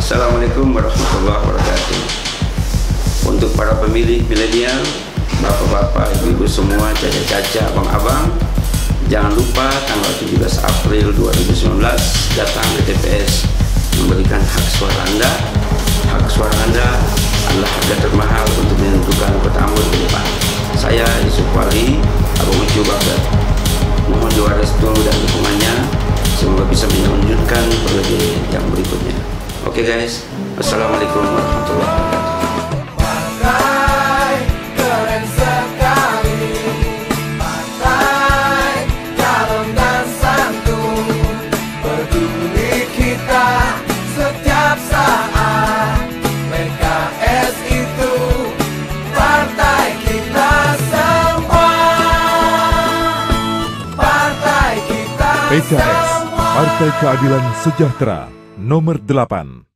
Assalamualaikum warahmatullahi wabarakatuh. Untuk para pemilih milenial, bapak-bapak, ibu-ibu semua, caca-caca, abang-abang, jangan lupa tanggal 17 April 2019 datang ke TPS memberikan hak suara Anda. Hak suara Anda adalah harga termahal untuk menentukan Kota Ambon ke depan. Saya Yusuf Wali, Abang Ucu Baghdad. Mohon doa restu dan dukungannya, semoga bisa melanjutkan periode yang berikutnya. Oke guys, Assalamualaikum warahmatullahi wabarakatuh. Partai keren sekali, partai kalem dan santun, peduli kita setiap saat. PKS itu partai kita semua, partai kita PKS, semua. Partai Keadilan Sejahtera, nomor 8.